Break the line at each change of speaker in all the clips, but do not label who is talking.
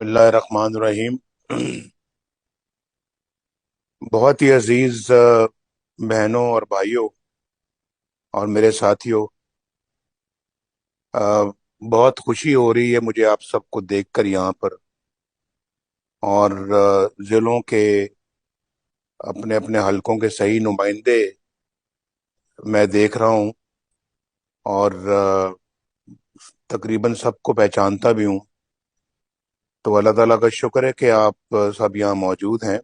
اللہ الرحمن الرحیم۔ بہت ہی عزیز بہنوں اور بھائیوں اور میرے ساتھیوں، آ، بہت خوشی ہو رہی ہے مجھے آپ سب کو دیکھ کر یہاں پر، اور ضلعوں کے اپنے اپنے حلقوں کے صحیح نمائندے میں دیکھ رہا ہوں، اور تقریباً سب کو پہچانتا بھی ہوں۔ تو اللہ تعالیٰ کا شکر ہے کہ آپ سب یہاں موجود ہیں،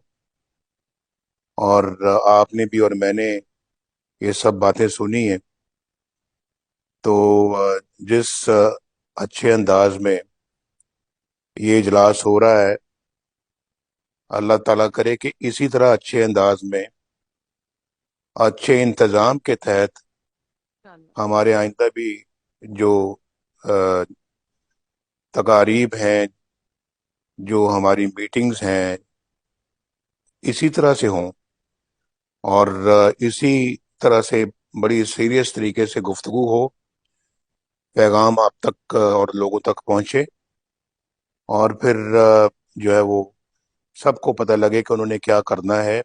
اور آپ نے بھی اور میں نے یہ سب باتیں سنی ہیں۔ تو جس اچھے انداز میں یہ اجلاس ہو رہا ہے، اللہ تعالیٰ کرے کہ اسی طرح اچھے انداز میں، اچھے انتظام کے تحت
انشاءاللہ۔
ہمارے آئندہ بھی جو آ، تقاریب ہیں، جو ہماری میٹنگز ہیں، اسی طرح سے ہوں، اور اسی طرح سے بڑی سیریس طریقے سے گفتگو ہو، پیغام آپ تک اور لوگوں تک پہنچے، اور پھر جو ہے وہ سب کو پتہ لگے کہ انہوں نے کیا کرنا ہے،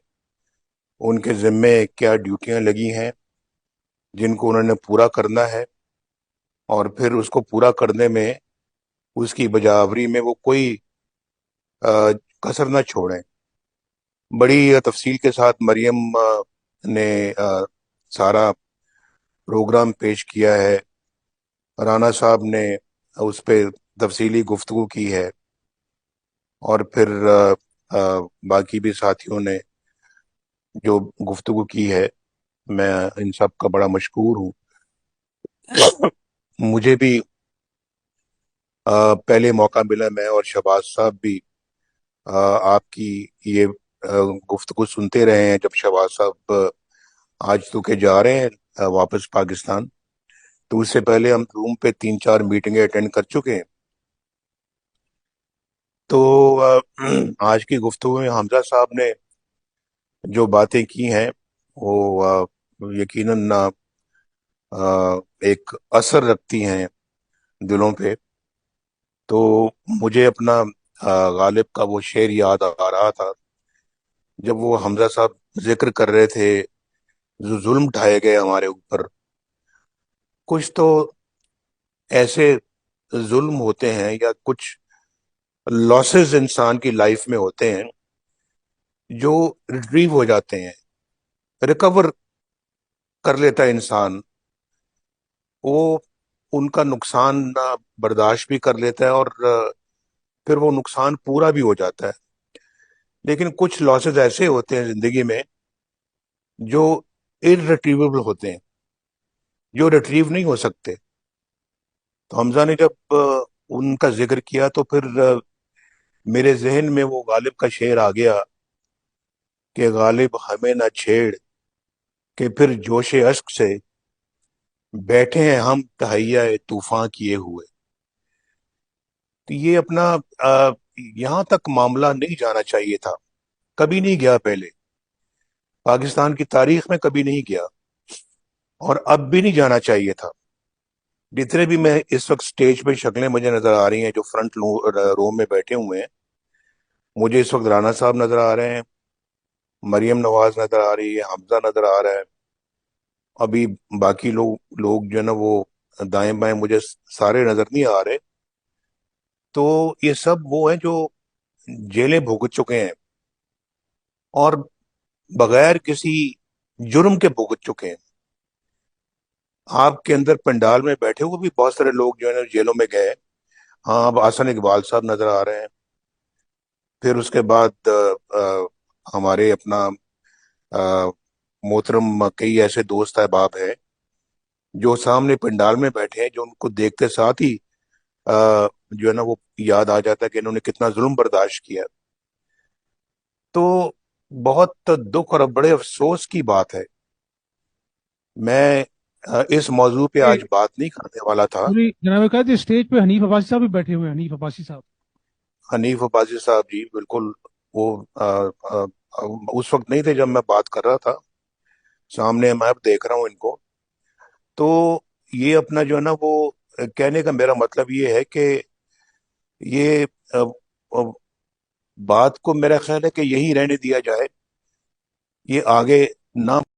ان کے ذمے کیا ڈیوٹیاں لگی ہیں جن کو انہوں نے پورا کرنا ہے، اور پھر اس کو پورا کرنے میں، اس کی بجاوری میں وہ کوئی کسر نہ چھوڑیں۔ بڑی تفصیل کے ساتھ مریم نے سارا پروگرام پیش کیا ہے، رانا صاحب نے اس پہ تفصیلی گفتگو کی ہے، اور پھر باقی بھی ساتھیوں نے جو گفتگو کی ہے، میں ان سب کا بڑا مشکور ہوں۔ مجھے بھی پہلے موقع ملا، میں اور شہباز صاحب بھی آپ کی یہ گفتگو سنتے رہے ہیں جب شہباز صاحب آج تو کہ جا رہے ہیں واپس پاکستان، تو اس سے پہلے ہم روم پہ 3 4 میٹنگیں اٹینڈ کر چکے ہیں۔ تو آج کی گفتگو میں حمزہ صاحب نے جو باتیں کی ہیں، وہ یقیناً ایک اثر رکھتی ہیں دلوں پہ۔ تو مجھے اپنا غالب کا وہ شعر یاد آ رہا تھا، جب وہ حمزہ صاحب ذکر کر رہے تھے جو ظلم ڈھائے گئے ہمارے اوپر۔ کچھ تو ایسے ظلم ہوتے ہیں یا کچھ لاسز انسان کی لائف میں ہوتے ہیں جو ریٹریو ہو جاتے ہیں، ریکور کر لیتا ہے انسان، وہ ان کا نقصان برداشت بھی کر لیتا ہے، اور پھر وہ نقصان پورا بھی ہو جاتا ہے۔ لیکن کچھ لاسز ایسے ہوتے ہیں زندگی میں جو irretrievable ہوتے ہیں، جو ریٹریو نہیں ہو سکتے۔ تو حمزہ نے جب ان کا ذکر کیا تو پھر میرے ذہن میں وہ غالب کا شعر آ گیا کہ غالب ہمیں نہ چھیڑ، کہ پھر جوش اشک سے بیٹھے ہیں ہم تہیہ طوفان کیے ہوئے۔ تو یہ اپنا آ، یہاں تک معاملہ نہیں جانا چاہیے تھا، کبھی نہیں گیا، پہلے پاکستان کی تاریخ میں کبھی نہیں گیا، اور اب بھی نہیں جانا چاہیے تھا۔ جتنے بھی میں اس وقت سٹیج پہ شکلیں مجھے نظر آ رہی ہیں جو فرنٹ رو میں بیٹھے ہوئے ہیں، مجھے اس وقت رانا صاحب نظر آ رہے ہیں، مریم نواز نظر آ رہی ہے، حمزہ نظر آ رہا ہے، ابھی باقی لوگ جو ہے نا وہ دائیں بائیں مجھے سارے نظر نہیں آ رہے۔ تو یہ سب وہ ہیں جو جیلیں بھگت چکے ہیں، اور بغیر کسی جرم کے بھگت چکے ہیں۔ آپ کے اندر پنڈال میں بیٹھے ہوئے بھی بہت سارے لوگ جو ہے نا جیلوں میں گئے۔ ہاں، اب حسن اقبال صاحب نظر آ رہے ہیں، پھر اس کے بعد ہمارے اپنا آ، محترم کئی ایسے دوست احباب ہیں جو سامنے پنڈال میں بیٹھے ہیں، جو ان کو دیکھتے ساتھ ہی جو ہے نا وہ یاد آ جاتا ہے کہ انہوں نے کتنا ظلم برداشت کیا۔ تو بہت دکھ اور بڑے افسوس کی بات ہے، میں اس موضوع پہ آج بات نہیں کرنے والا تھا۔
سوری جناب قائد، اسٹیج پہ حنیف عباسی صاحب بھی بیٹھے ہوئے ہیں، حنیف عباسی صاحب۔
حنیف عباسی صاحب جی بالکل، وہ آ، اس وقت نہیں تھے جب میں بات کر رہا تھا، سامنے میں اب دیکھ رہا ہوں ان کو۔ تو یہ اپنا جو ہے نا وہ کہنے کا میرا مطلب یہ ہے کہ یہ اور بات کو میرا خیال ہے کہ یہی رہنے دیا جائے، یہ آگے نہ